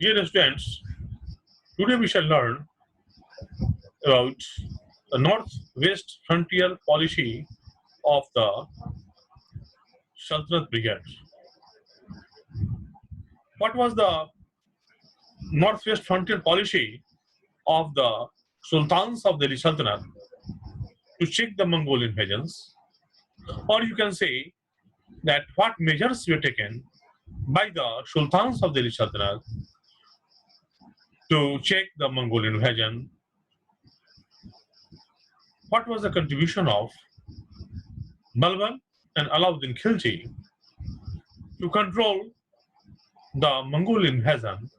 Dear students, today we shall learn about the northwest frontier policy of the Sultanate Brigade. What was the northwest frontier policy of the Sultans of Delhi Sultanate to check the Mongol invasions? Or you can say that what measures were taken by the Sultans of Delhi Sultanate to check the Mongol invasion. What was the contribution of Balban and Alauddin Khilji to control the Mongol invasion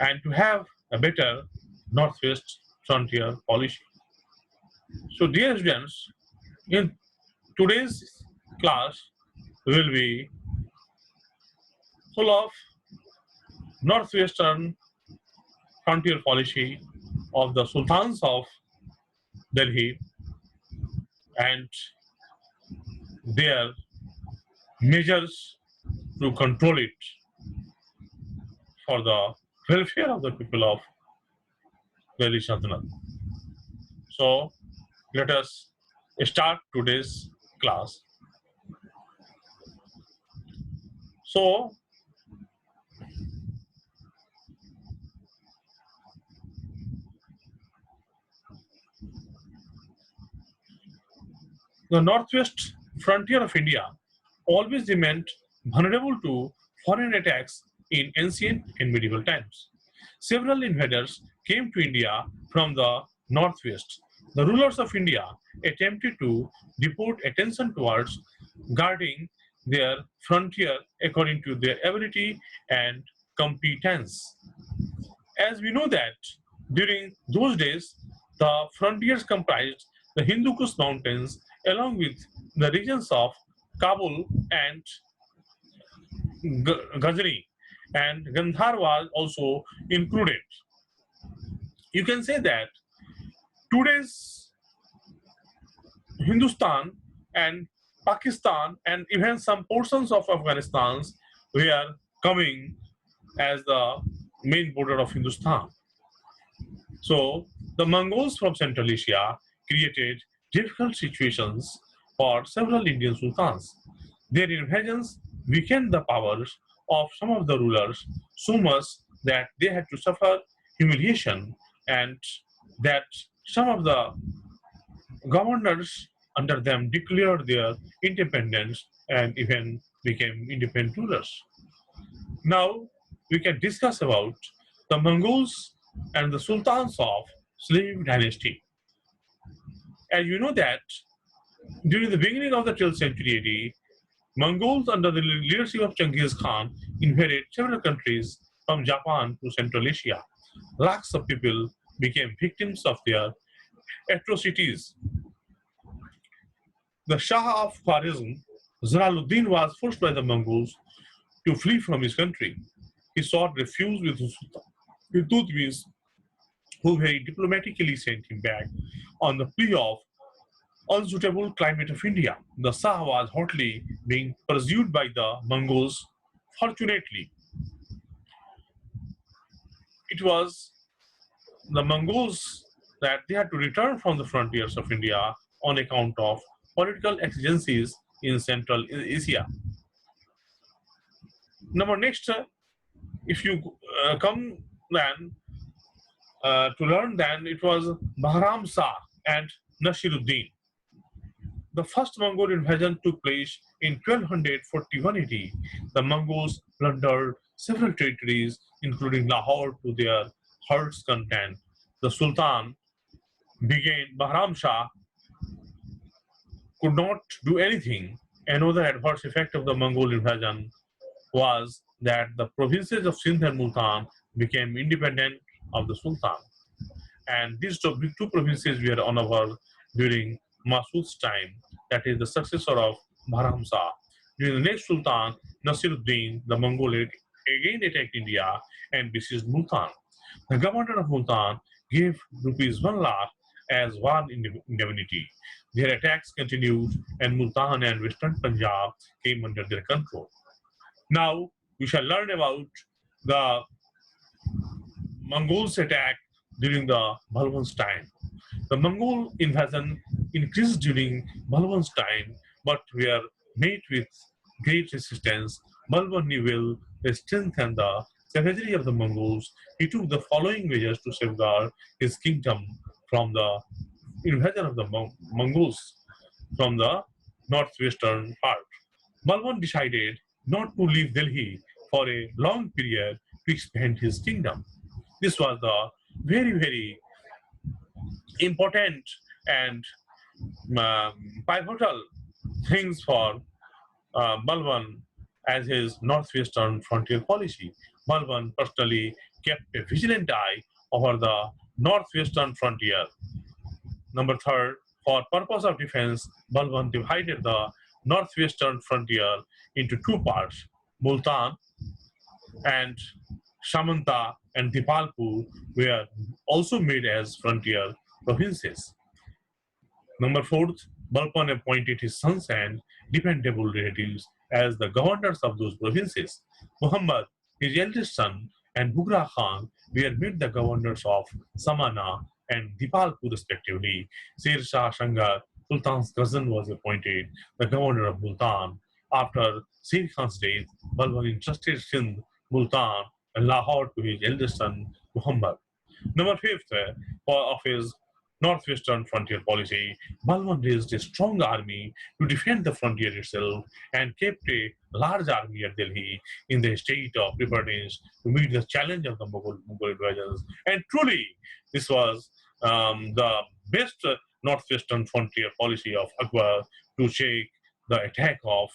and to have a better northwest frontier policy? So dear students, in today's class will be full of northwestern frontier policy of the Sultans of Delhi and their measures to control it for the welfare of the people of Delhi Sultanate. So let us start today's class. So the northwest frontier of India always remained vulnerable to foreign attacks in ancient and medieval times. Several invaders came to India from the northwest. The rulers of India attempted to devote attention towards guarding their frontier according to their ability and competence. As we know that during those days, the frontiers comprised the Hindu Kush mountains along with the regions of Kabul and Ghazni, and Gandhar was also included. You can say that today's Hindustan and Pakistan and even some portions of Afghanistan were coming as the main border of Hindustan. So the Mongols from Central Asia created difficult situations for several Indian sultans. Their invasions weakened the powers of some of the rulers so much that they had to suffer humiliation, and that some of the governors under them declared their independence and even became independent rulers. Now we can discuss about the Mongols and the sultans of slave dynasty. As you know that during the beginning of the 12th century AD, Mongols under the leadership of Genghis Khan invaded several countries from Japan to Central Asia. Lakhs of people became victims of their atrocities. The Shah of Khwarezm, Jalaluddin, was forced by the Mongols to flee from his country. He sought refuge with Tutmis, who very diplomatically sent him back on the plea of unsuitable climate of India. The Shah was hotly being pursued by the Mongols. Fortunately, it was the Mongols that they had to return from the frontiers of India on account of political exigencies in Central Asia. Number next, if you come then to learn, then it was Bahram Shah and Nasiruddin. The first Mongol invasion took place in 1241 AD. The Mongols plundered several territories, including Lahore, to their heart's content. The Sultan Bahram Shah could not do anything. Another adverse effect of the Mongol invasion was that the provinces of Sindh and Multan became independent of the Sultan. And these two provinces were honored during Masud's time, that is the successor of Bahram Shah. During the next Sultan, Nasiruddin, the Mongol again attacked India and besieged Multan. The governor of Multan gave rupees 1 lakh as war indemnity. Their attacks continued and Multan and western Punjab came under their control. Now we shall learn about the Mongols attack during the Balban's time. The Mongol invasion increased during Balban's time, but were met with great resistance. Balban knew well the strength and the savagery of the Mongols. He took the following measures to safeguard his kingdom from the invasion of the Mongols from the northwestern part. Balban decided not to leave Delhi for a long period to expand his kingdom. This was the very important and pivotal things for Balban as his northwestern frontier policy. Balban personally kept a vigilant eye over the northwestern frontier. Number third, for purpose of defense, Balban divided the northwestern frontier into two parts, Multan and Shamanta and Dipalpur were also made as frontier provinces. Number fourth, Balban appointed his sons and dependable relatives as the governors of those provinces. Muhammad, his eldest son, and Bughra Khan were made the governors of Samana and Dipalpur respectively. Sher Shah Shangar, Sultan's cousin, was appointed the governor of Multan. After Sher Khan's death, Balban entrusted Sindh, Multan, and Lahore to his eldest son, Muhammad. Number fifth, of his northwestern frontier policy, Balban raised a strong army to defend the frontier itself and kept a large army at Delhi in the state of preparedness to meet the challenge of the Mughal invasions. And truly, this was the best northwestern frontier policy of Akbar to shake the attack of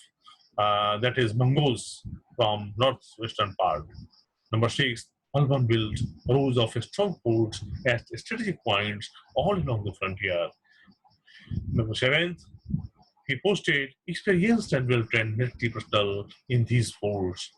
that is Mongols from northwestern part. Number six, Balban built rows of strong forts at strategic points all along the frontier. Number seventh, he posted experienced and well-trained military personnel in these forts.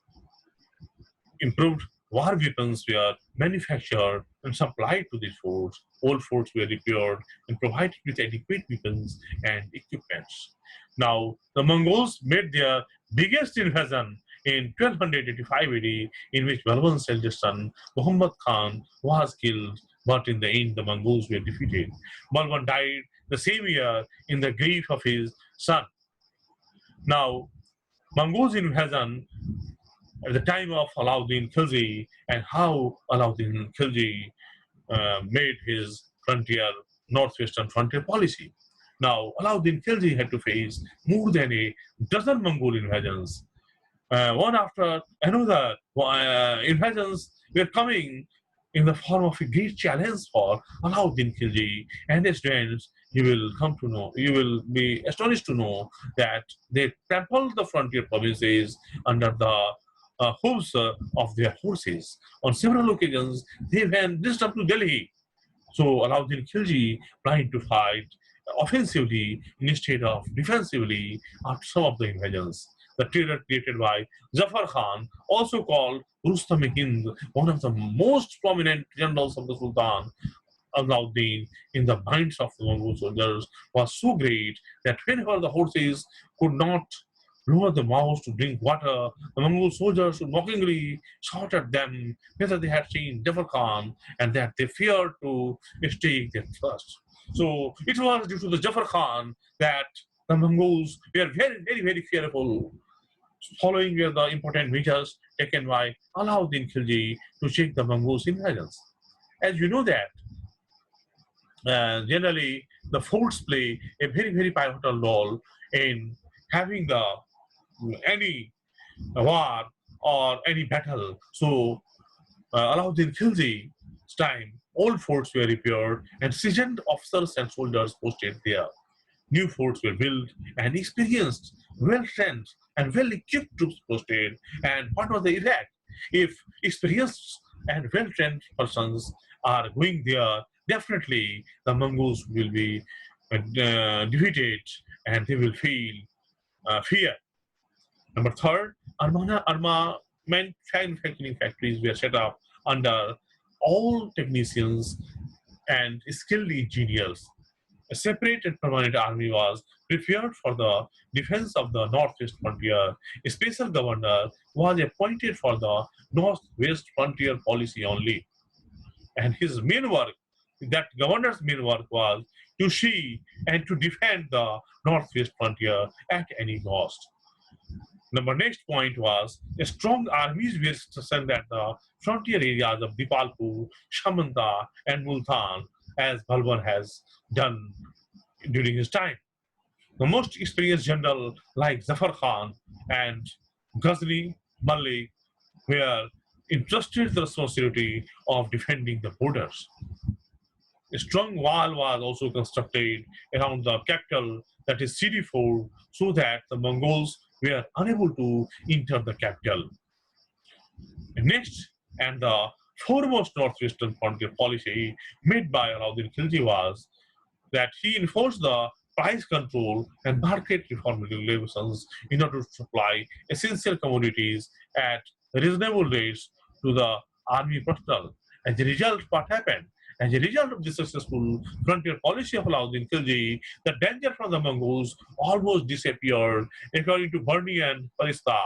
Improved war weapons were manufactured and supplied to these forts. Old forts were repaired and provided with adequate weapons and equipments. Now, the Mongols made their biggest invasion in 1285 AD, in which Balban's eldest son, Muhammad Khan, was killed, but in the end, the Mongols were defeated. Balban died the same year in the grief of his son. Now, Mongols invasion at the time of Alauddin Khilji and how Alauddin Khilji made his northwestern frontier policy. Now, Alauddin Khilji had to face more than a dozen Mongol invasions. One after another, invasions were coming in the form of a great challenge for Alauddin Khilji and his friends. You will be astonished to know that they trampled the frontier provinces under the hooves of their horses. On several occasions, they went just up to Delhi. So Alauddin Khilji planned to fight offensively instead of defensively after some of the invasions. The terror created by Jafar Khan, also called Rustam-e-Hind, one of the most prominent generals of the Sultan Alauddin in the minds of the Mongol soldiers, was so great that whenever the horses could not lower the mouths to drink water, the Mongol soldiers would mockingly shout at them whether they had seen Jafar Khan and that they feared to stake their trust. So it was due to the Jafar Khan that the Mongols were very fearful. Following were the important measures taken by Alauddin Khilji to shake the Mongols' invasions. As you know that, generally the forts play a very pivotal role in having any war or any battle. So Alauddin Khilji's time, old forts were repaired and seasoned officers and soldiers posted there. New forts were built and experienced, well-trained and well-equipped troops posted. And what was the effect? If experienced and well-trained persons are going there, definitely the Mongols will be defeated and they will feel fear. Number third, armament manufacturing factories were set up under all technicians and skilled engineers. A separate and permanent army was prepared for the defense of the northwest frontier. A special governor was appointed for the northwest frontier policy only. And his main work, that governor's main work was to see and to defend the northwest frontier at any cost. Number next point was a strong armies were stationed at the frontier areas of Dipalpur, Shamanta, and Multan, as Balban has done during his time. The most experienced general like Zafar Khan and Ghazni Malik were entrusted the responsibility of defending the borders. A strong wall was also constructed around the capital, that is CD4, so that the Mongols were unable to enter the capital. Next, and the foremost northwestern frontier policy made by Alauddin Khilji was that he enforced the price control and market reform regulations in order to supply essential commodities at reasonable rates to the army personnel. As a result, what happened? As a result of the successful frontier policy of Alauddin Khilji, the danger from the Mongols almost disappeared, according to Bernie and Parista.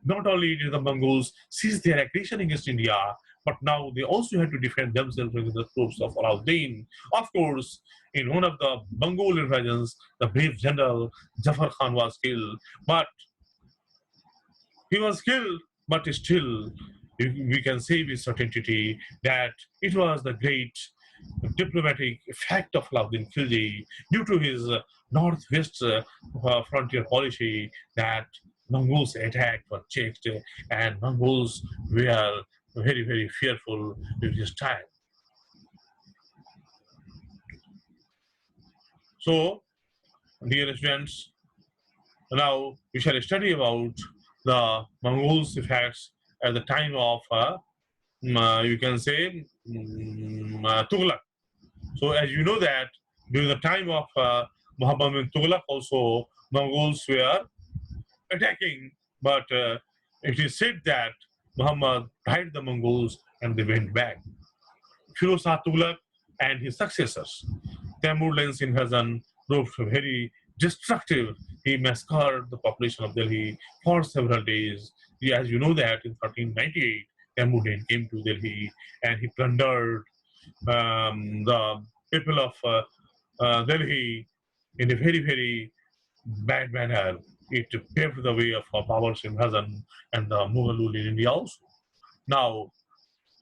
Not only did the Mongols cease their aggression against India, but now they also had to defend themselves against the troops of Alauddin. Of course, in one of the Mongol invasions, the brave general Jafar Khan was killed, but still we can say with certainty that it was the great diplomatic effect of Alauddin Khilji due to his northwest frontier policy that Mongols' attack was checked and Mongols were very, very fearful during his time. So, dear students, now we shall study about the Mongols' effects at the time of, you can say, Tughlaq. So, as you know that during the time of Muhammad bin Tughlaq also, Mongols were attacking, but it is said that Muhammad died the Mongols and they went back. Firoz Shah Tughlaq and his successors. Timurlen's invasion proved very destructive. He massacred the population of Delhi for several days. As you know that in 1398, Timurlen came to Delhi and he plundered the people of Delhi in a very, very bad manner. It paved the way of Babur's invasion and the Mughal rule in India also. Now,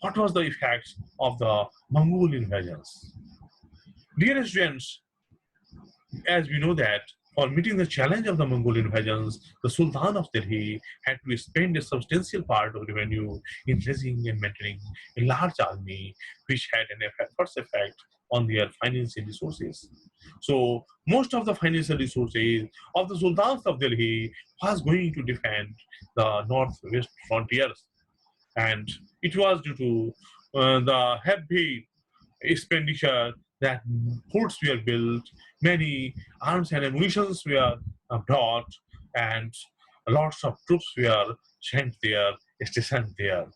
what was the effects of the Mongol invasions? Dear students, as we know that for meeting the challenge of the Mongol invasions, the Sultan of Delhi had to spend a substantial part of revenue in raising and maintaining a large army, which had an adverse effect on their financial resources. So most of the financial resources of the Sultans of Delhi was going to defend the northwest frontiers, and it was due to the heavy expenditure that forts were built, many arms and ammunition were brought, and lots of troops were sent there, stationed there.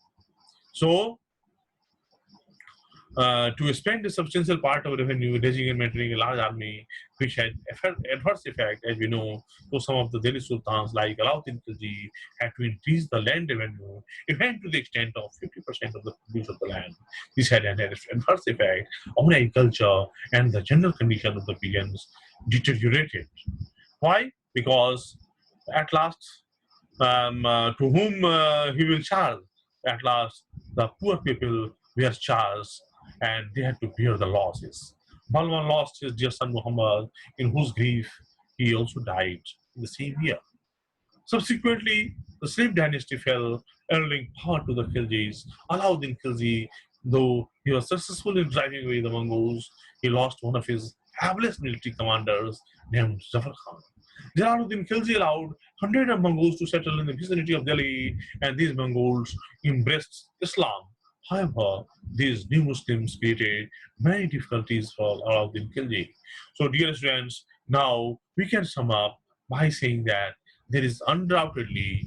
So to spend a substantial part of revenue raising and maintaining a large army, which had adverse effect, as we know, to some of the Delhi sultans like Alauddin Khilji had to increase the land revenue, even to the extent of 50% of the produce of the land. This had an adverse effect on agriculture, and the general condition of the peasants deteriorated. Why? Because at last, to whom he will charge? At last, the poor people were charged and they had to bear the losses. Balban lost his dear son Muhammad, in whose grief he also died in the same year. Subsequently, the slave dynasty fell, yielding power to the Khiljis. Alauddin Khilji, though he was successful in driving away the Mongols, he lost one of his fabulous military commanders named Zafar Khan. Jalaluddin Khilji allowed hundreds of Mongols to settle in the vicinity of Delhi, and these Mongols embraced Islam. However, these new Muslims created many difficulties for Alauddin Khilji. So, dear students, now we can sum up by saying that there is undoubtedly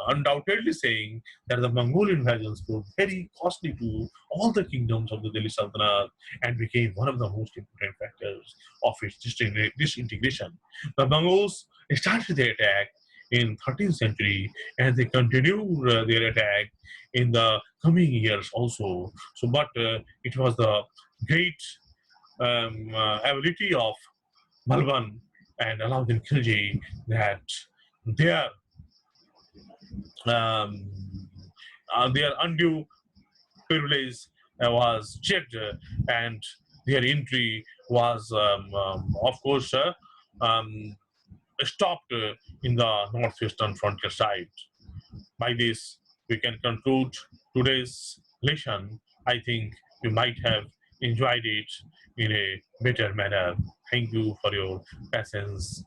undoubtedly saying that the Mongol invasions proved very costly to all the kingdoms of the Delhi Sultanate and became one of the most important factors of its disintegration. The Mongols started their attack in 13th century and they continued their attack in the coming years also. So, but it was the great ability of Balban and Alauddin Khilji that their um, their undue privilege was checked and their entry was of course um, stopped in the northwestern frontier side. By this, we can conclude today's lesson. I think you might have enjoyed it in a better manner. Thank you for your patience.